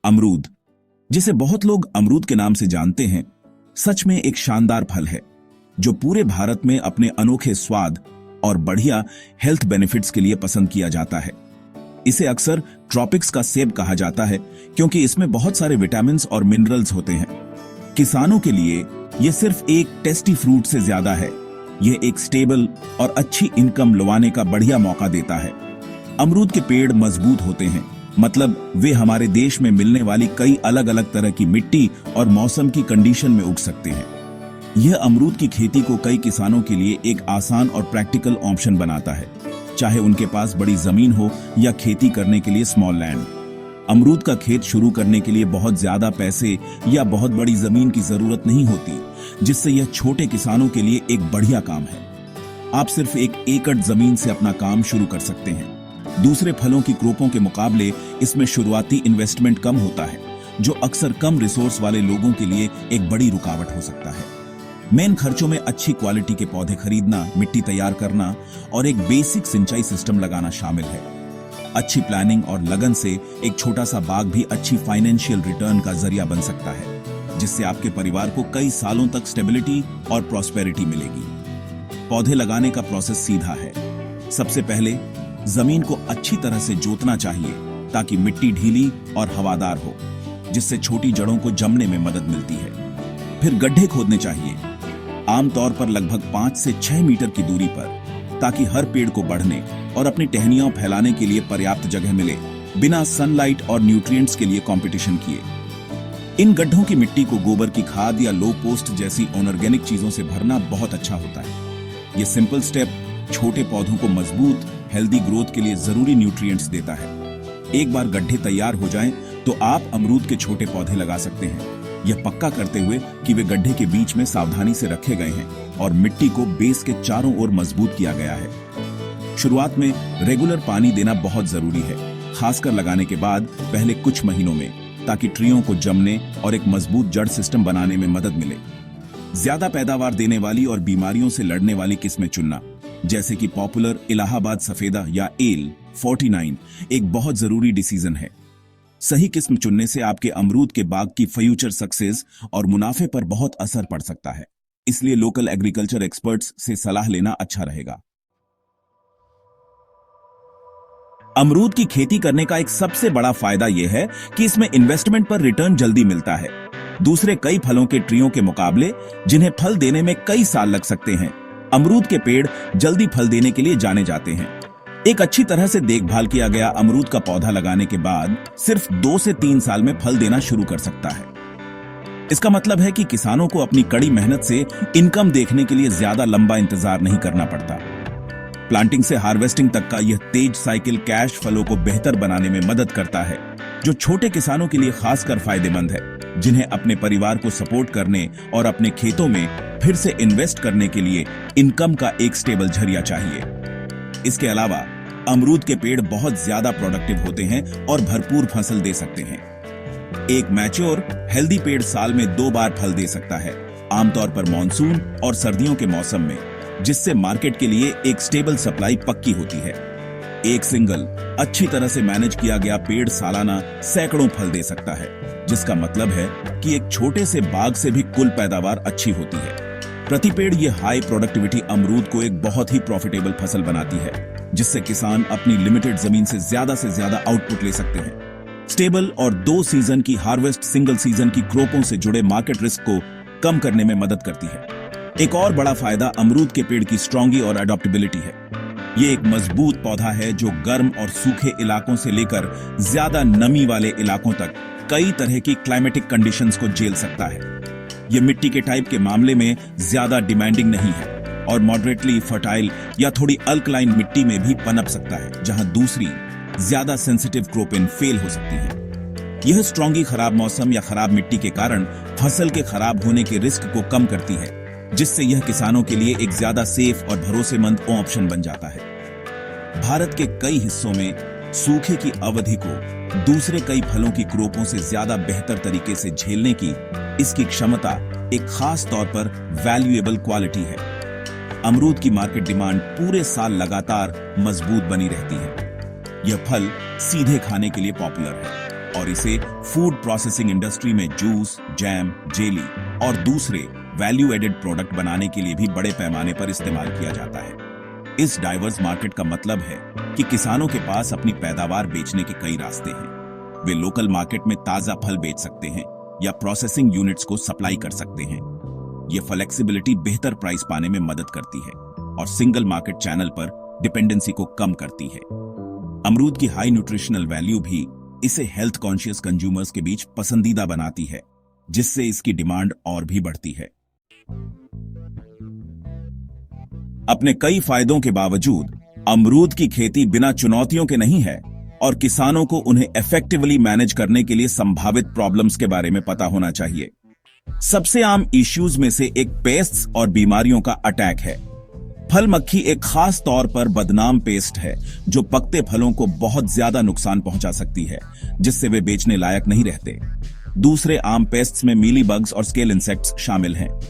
अमरूद, जिसे बहुत लोग अमरूद के नाम से जानते हैं, सच में एक शानदार फल है जो पूरे भारत में अपने अनोखे स्वाद और बढ़िया हेल्थ बेनिफिट्स के लिए पसंद किया जाता है। इसे अक्सर ट्रॉपिक्स का सेब कहा जाता है क्योंकि इसमें बहुत सारे विटामिन्स और मिनरल्स होते हैं। किसानों के लिए यह सिर्फ एक टेस्टी फ्रूट से ज्यादा है, यह एक स्टेबल और अच्छी इनकम लवाने का बढ़िया मौका देता है। अमरूद के पेड़ मजबूत होते हैं, मतलब वे हमारे देश में मिलने वाली कई अलग अलग तरह की मिट्टी और मौसम की कंडीशन में उग सकते हैं। यह अमरूद की खेती को कई किसानों के लिए एक आसान और प्रैक्टिकल ऑप्शन बनाता है, चाहे उनके पास बड़ी जमीन हो या खेती करने के लिए स्मॉल लैंड। अमरूद का खेत शुरू करने के लिए बहुत ज्यादा पैसे या बहुत बड़ी जमीन की जरूरत नहीं होती, जिससे यह छोटे किसानों के लिए एक बढ़िया काम है। आप सिर्फ 1 एकड़ जमीन से अपना काम शुरू कर सकते हैं। दूसरे फलों की क्रोपों के मुकाबले इसमें शुरुआती इन्वेस्टमेंट कम होता है, जो अक्सर कम रिसोर्स वाले लोगों के लिए एक बड़ी रुकावट हो सकता है। मेन खर्चों में अच्छी क्वालिटी के पौधे खरीदना, मिट्टी तैयार करना और एक बेसिक सिंचाई सिस्टम लगाना शामिल है। अच्छी प्लानिंग और लगन से एक छोटा सा बाग भी अच्छी फाइनेंशियल रिटर्न का जरिया बन सकता है, जिससे आपके परिवार को कई सालों तक स्टेबिलिटी और प्रॉस्पेरिटी मिलेगी। पौधे लगाने का प्रोसेस सीधा है। सबसे पहले जमीन को अच्छी तरह से जोतना चाहिए ताकि मिट्टी ढीली और हवादार हो, जिससे छोटी जड़ों को जमने में मदद मिलती है। फिर गड्ढे खोदने चाहिए, आमतौर पर लगभग 5 से 6 मीटर की दूरी पर, ताकि हर पेड़ को बढ़ने और अपनी टहनियां फैलाने के लिए पर्याप्त जगह मिले, बिना सनलाइट और न्यूट्रिएंट्स के लिए कंपटीशन किए। इन गड्ढों की मिट्टी को गोबर की खाद या लो पोस्ट जैसी ऑर्गेनिक चीजों से भरना बहुत अच्छा होता है। यह सिंपल स्टेप छोटे पौधों को मजबूत हेल्दी ग्रोथ के लिए जरूरी न्यूट्रिएंट्स देता है। एक बार गड्ढे तैयार हो जाएं, तो आप अमरूद के छोटे पौधे लगा सकते हैं, यह पक्का करते हुए कि वे गड्ढे के बीच में सावधानी से रखे गए हैं और मिट्टी को बेस के चारों ओर मजबूत किया गया है। शुरुआत में रेगुलर पानी देना बहुत जरूरी है, खासकर लगाने के बाद पहले कुछ महीनों में, ताकि ट्रियों को जमने और एक मजबूत जड़ सिस्टम बनाने में मदद मिले। ज्यादा पैदावार देने वाली और बीमारियों से लड़ने वाली किस्में चुनना, जैसे कि पॉपुलर इलाहाबाद सफेदा या एल 49, एक बहुत जरूरी डिसीजन है। सही किस्म चुनने से आपके अमरूद के बाग की फ्यूचर सक्सेस और मुनाफे पर बहुत असर पड़ सकता है, इसलिए लोकल एग्रीकल्चर एक्सपर्ट्स से सलाह लेना अच्छा रहेगा। अमरूद की खेती करने का एक सबसे बड़ा फायदा यह है कि इसमें इन्वेस्टमेंट पर रिटर्न जल्दी मिलता है। दूसरे कई फलों के ट्रियों के मुकाबले, जिन्हें फल देने में कई साल लग सकते हैं, अमरूद के पेड़ जल्दी फल देने के लिए जाने जाते हैं। एक अच्छी तरह से देखभाल किया गया अमरूद का पौधा लगाने के बाद सिर्फ 2 से 3 साल में फल देना शुरू कर सकता है। इसका मतलब है कि किसानों को अपनी कड़ी मेहनत से इनकम देखने के लिए ज्यादा लंबा इंतजार नहीं करना पड़ता। प्लांटिंग से हार्वेस्टिंग तक का यह तेज साइकिल कैश फलों को बेहतर बनाने में मदद करता है, जो छोटे किसानों के लिए खासकर फायदेमंद है, जिन्हें अपने परिवार को सपोर्ट करने और अपने खेतों में फिर से इन्वेस्ट करने के लिए इनकम का एक स्टेबल जरिया चाहिए। इसके अलावा अमरूद के पेड़ बहुत ज्यादा प्रोडक्टिव होते हैं और भरपूर फसल दे सकते हैं। एक मैच्योर हेल्दी पेड़ साल में 2 बार फल दे सकता है, आमतौर पर मानसून और सर्दियों के मौसम में, जिससे मार्केट के लिए एक स्टेबल सप्लाई पक्की होती है। एक सिंगल अच्छी तरह से मैनेज किया गया पेड़ सालाना सैकड़ों फल दे सकता है, जिसका मतलब है कि एक छोटे से बाग से भी कुल पैदावार अच्छी होती है। प्रति पेड़ ये हाई प्रोडक्टिविटी अमरूद को एक बहुत ही प्रॉफिटेबल फसल बनाती है, जिससे किसान अपनी लिमिटेड जमीन से ज्यादा आउटपुट ले सकते हैं। स्टेबल और 2 सीजन की हार्वेस्ट सिंगल सीजन की क्रोपों से जुड़े मार्केट रिस्क को कम करने में मदद करती है। एक और बड़ा फायदा अमरूद के पेड़ की स्ट्रॉन्गी और अडॉप्टेबिलिटी है। ये एक मजबूत पौधा है जो गर्म और सूखे इलाकों से लेकर ज्यादा नमी वाले इलाकों तक कई तरह की क्लाइमेटिक कंडीशंस को झेल सकता है। यह मिट्टी के टाइप के मामले में ज्यादा डिमांडिंग नहीं है और मॉडरेटली फर्टाइल या थोड़ी अल्कलाइन मिट्टी में भी पनप सकता है, जहां दूसरी ज्यादा सेंसिटिव क्रोपिन फेल हो सकती है। यह स्ट्रॉन्गी खराब मौसम या खराब मिट्टी के कारण फसल के खराब होने के रिस्क को कम करती है, जिससे यह किसानों के लिए एक ज्यादा सेफ और भरोसेमंद ऑप्शन बन जाता है। भारत के कई हिस्सों में सूखे की अवधि को दूसरे कई फलों की क्रोपों से ज्यादा बेहतर तरीके से झेलने की इसकी क्षमता एक खास तौर पर वैल्यूएबल क्वालिटी है। अमरूद की मार्केट डिमांड पूरे साल लगातार मजबूत बनी रहती है। यह फल सीधे खाने के लिए पॉपुलर है और इसे फूड प्रोसेसिंग इंडस्ट्री में जूस, जैम, जेली और दूसरे वैल्यू एडेड प्रोडक्ट बनाने के लिए भी बड़े पैमाने पर इस्तेमाल किया जाता है। इस डाइवर्स मार्केट का मतलब है कि किसानों के पास अपनी पैदावार बेचने के कई रास्ते हैं। वे लोकल मार्केट में ताजा फल बेच सकते हैं या प्रोसेसिंग यूनिट्स को सप्लाई कर सकते हैं। यह फ्लेक्सिबिलिटी बेहतर प्राइस पाने में मदद करती है और सिंगल मार्केट चैनल पर डिपेंडेंसी को कम करती है। अमरूद की हाई न्यूट्रिशनल वैल्यू भी इसे हेल्थ कॉन्शियस कंज्यूमर्स के बीच पसंदीदा बनाती है, जिससे इसकी डिमांड और भी बढ़ती है। अपने कई फायदों के बावजूद अमरूद की खेती बिना चुनौतियों के नहीं है और किसानों को उन्हें इफेक्टिवली मैनेज करने के लिए संभावित प्रॉब्लम्स के बारे में पता होना चाहिए। सबसे आम इश्यूज में से एक पेस्ट्स और बीमारियों का अटैक है। फल मक्खी एक खास तौर पर बदनाम पेस्ट है जो पकते फलों को बहुत ज्यादा नुकसान पहुंचा सकती है, जिससे वे बेचने लायक नहीं रहते। दूसरे आम पेस्ट्स में मीली बग्स और स्केल इंसेक्ट्स शामिल हैं।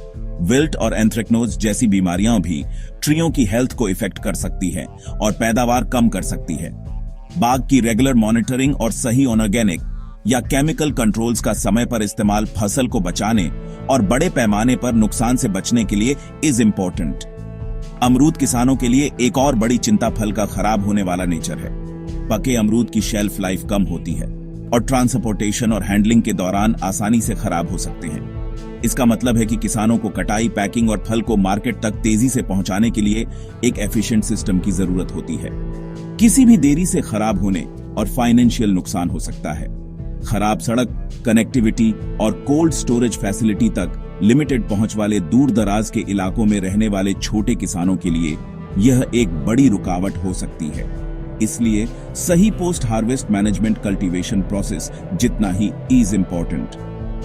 विल्ट और एंथ्रेक्नोज जैसी बीमारियां भी ट्रियों की हेल्थ को इफेक्ट कर सकती है और पैदावार कम कर सकती है। बाग की रेगुलर मॉनिटरिंग और सही ऑर्गेनिक या केमिकल कंट्रोल्स का समय पर इस्तेमाल फसल को बचाने और बड़े पैमाने पर नुकसान से बचने के लिए इज इम्पोर्टेंट। अमरूद किसानों के लिए एक और बड़ी चिंता फल का खराब होने वाला नेचर है। पके अमरूद की शेल्फ लाइफ कम होती है और ट्रांसपोर्टेशन और हैंडलिंग के दौरान आसानी से खराब हो सकते हैं। इसका मतलब है कि किसानों को कटाई, पैकिंग और फल को मार्केट तक तेजी से पहुंचाने के लिए एक एफिशिएंट सिस्टम की जरूरत होती है। किसी भी देरी से खराब होने और फाइनेंशियल नुकसान हो सकता है। खराब सड़क, कनेक्टिविटी और कोल्ड स्टोरेज फैसिलिटी तक लिमिटेड पहुंच वाले दूर दराज के इलाकों में रहने वाले छोटे किसानों के लिए यह एक बड़ी रुकावट हो सकती है। इसलिए सही post harvest management cultivation process जितना ही इज इम्पोर्टेंट।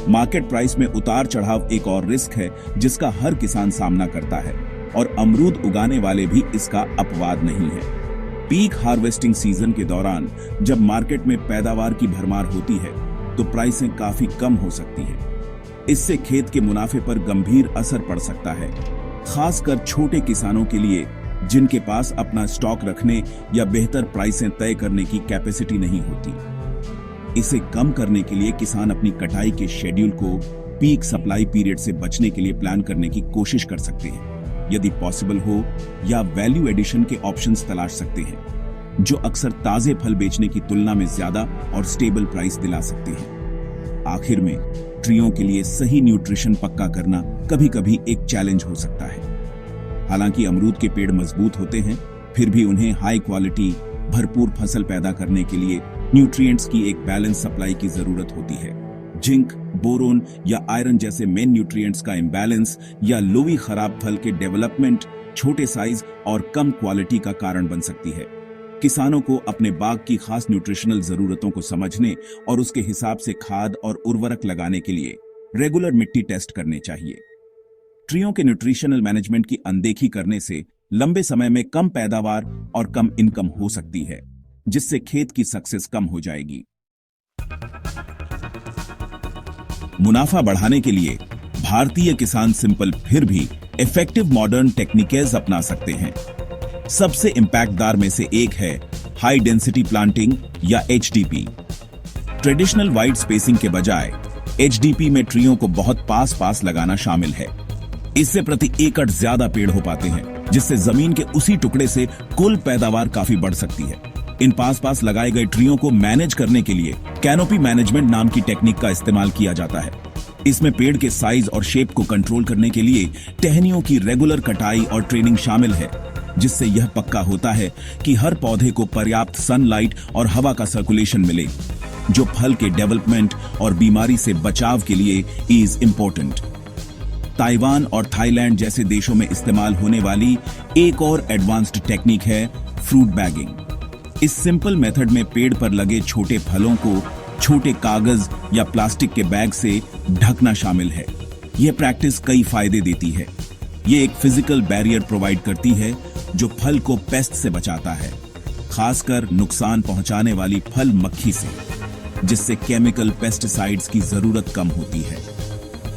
मार्केट प्राइस में उतार चढ़ाव एक और रिस्क है जिसका हर किसान सामना करता है और अमरूद उगाने वाले भी इसका अपवाद नहीं है। पीक हार्वेस्टिंग सीजन के दौरान जब मार्केट में पैदावार की भरमार होती है तो प्राइसें काफी कम हो सकती है। इससे खेत के मुनाफे पर गंभीर असर पड़ सकता है, खासकर छोटे किसानों के लिए जिनके पास अपना स्टॉक रखने या बेहतर प्राइसें तय करने की कैपेसिटी नहीं होती। इसे कम करने के लिए किसान अपनी कटाई के शेड्यूल को पीक सप्लाई पीरियड से बचने के लिए प्लान करने की कोशिश कर सकते हैं, यदि पॉसिबल हो, या वैल्यू एडिशन के ऑप्शंस तलाश सकते हैं जो अक्सर ताजे फल बेचने की तुलना में ज्यादा और स्टेबल प्राइस दिला सकते हैं। आखिर में ट्रियों के लिए सही न्यूट्रिशन पक्का करना कभी-कभी एक चैलेंज हो सकता है। हालांकि अमरूद के पेड़ मजबूत होते हैं, फिर भी उन्हें हाई क्वालिटी भरपूर फसल पैदा करने के लिए न्यूट्रिएंट्स की एक बैलेंस सप्लाई की जरूरत होती है। जिंक, बोरोन या आयरन जैसे मेन न्यूट्रिएंट्स का इम्बैलेंस या लोई खराब फल के डेवलपमेंट, छोटे साइज और कम क्वालिटी का कारण बन सकती है। किसानों को अपने बाग की खास न्यूट्रिशनल जरूरतों को समझने और उसके हिसाब से खाद और उर्वरक लगाने के लिए रेगुलर मिट्टी टेस्ट करने चाहिए। ट्रियों के न्यूट्रिशनल मैनेजमेंट की अनदेखी करने से लंबे समय में कम पैदावार और कम इनकम हो सकती है, जिससे खेत की सक्सेस कम हो जाएगी। मुनाफा बढ़ाने के लिए भारतीय किसान सिंपल फिर भी इफेक्टिव मॉडर्न टेक्निकेज अपना सकते हैं। सबसे इंपैक्टदार में से एक है हाई डेंसिटी प्लांटिंग या एचडीपी। ट्रेडिशनल वाइड स्पेसिंग के बजाय एचडीपी में ट्रियों को बहुत पास पास लगाना शामिल है। इससे प्रति एकड़ ज्यादा पेड़ हो पाते हैं, जिससे जमीन के उसी टुकड़े से कुल पैदावार काफी बढ़ सकती है। इन पास पास लगाए गए ट्रियों को मैनेज करने के लिए कैनोपी मैनेजमेंट नाम की टेक्निक का इस्तेमाल किया जाता है। इसमें पेड़ के साइज और शेप को कंट्रोल करने के लिए टहनियों की रेगुलर कटाई और ट्रेनिंग शामिल है, जिससे यह पक्का होता है कि हर पौधे को पर्याप्त सनलाइट और हवा का सर्कुलेशन मिले, जो फल के डेवलपमेंट और बीमारी से बचाव के लिए इज इम्पोर्टेंट। ताइवान और थाईलैंड जैसे देशों में इस्तेमाल होने वाली एक और एडवांस्ड टेक्निक है फ्रूट बैगिंग। इस सिंपल मेथड में पेड़ पर लगे छोटे फलों को छोटे कागज या प्लास्टिक के बैग से ढकना शामिल है। यह प्रैक्टिस कई फायदे देती है। यह एक फिजिकल बैरियर प्रोवाइड करती है जो फल को पेस्ट से बचाता है, खासकर नुकसान पहुंचाने वाली फल मक्खी से, जिससे केमिकल पेस्टिसाइड्स की जरूरत कम होती है।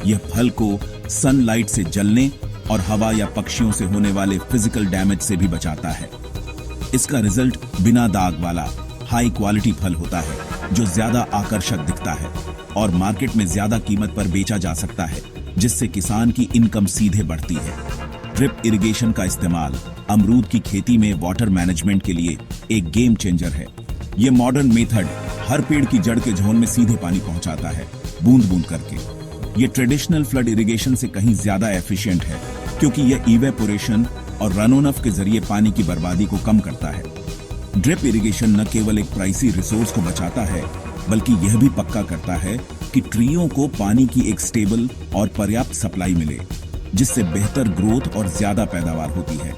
यह फल को सनलाइट से जलने और हवा या पक्षियों से होने वाले फिजिकल डैमेज से भी बचाता है। इसका रिजल्ट बिना दाग वाला हाई क्वालिटी फल होता है, जो ज्यादा आकर्षक दिखता है और मार्केट में ज्यादा कीमत पर बेचा जा सकता है, जिससे किसान की इनकम सीधे बढ़ती है। ड्रिप इरिगेशन का इस्तेमाल अमरूद की खेती में वाटर मैनेजमेंट के लिए एक गेम चेंजर है। ये मॉडर्न मेथड हर पेड़ की जड़ के झोन में सीधे पानी पहुंचाता है, बूंद बूंद करके। ये ट्रेडिशनल फ्लड इरिगेशन से कहीं ज्यादा एफिशिएंट है, क्योंकि यह इवेपोरेशन और रन ऑन ऑफ के जरिए पानी की बर्बादी को कम करता है। ड्रिप इरिगेशन न केवल एक प्राइसी रिसोर्स को बचाता है, बल्कि यह भी पक्का करता है कि ट्रीयों को पानी की एक स्टेबल और पर्याप्त सप्लाई मिले, जिससे बेहतर ग्रोथ और ज्यादा पैदावार होती है।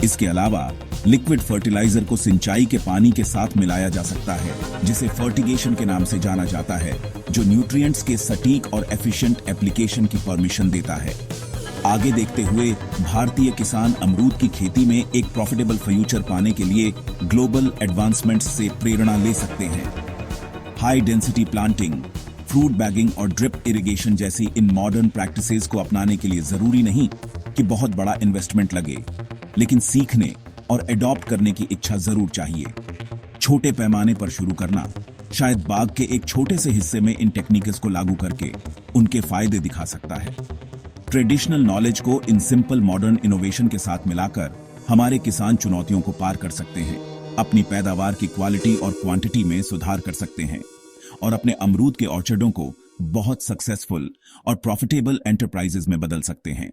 इसके अलावा लिक्विड फर्टिलाइजर को सिंचाई के पानी के साथ मिलाया जा सकता है, जिसे फर्टिगेशन के नाम से जाना जाता है, जो न्यूट्रिएंट्स के सटीक और एफिशिएंट एप्लीकेशन की परमिशन देता है। आगे देखते हुए भारतीय किसान अमरूद की खेती में एक प्रॉफिटेबल फ्यूचर पाने के लिए ग्लोबल एडवांसमेंट्स से प्रेरणा ले सकते हैं। High density planting, fruit bagging और ड्रिप इरिगेशन जैसी इन मॉडर्न प्रैक्टिसेस को अपनाने के लिए जरूरी नहीं कि बहुत बड़ा इन्वेस्टमेंट लगे, लेकिन सीखने और एडॉप्ट करने की इच्छा जरूर चाहिए। छोटे पैमाने पर शुरू करना शायद बाग के एक छोटे से हिस्से में इन टेक्निक्स को लागू करके उनके फायदे दिखा सकता है। ट्रेडिशनल नॉलेज को इन सिंपल मॉडर्न इनोवेशन के साथ मिलाकर हमारे किसान चुनौतियों को पार कर सकते हैं, अपनी पैदावार की क्वालिटी और क्वांटिटी में सुधार कर सकते हैं और अपने अमरूद के ऑर्चर्डों को बहुत सक्सेसफुल और प्रॉफिटेबल एंटरप्राइजेज में बदल सकते हैं।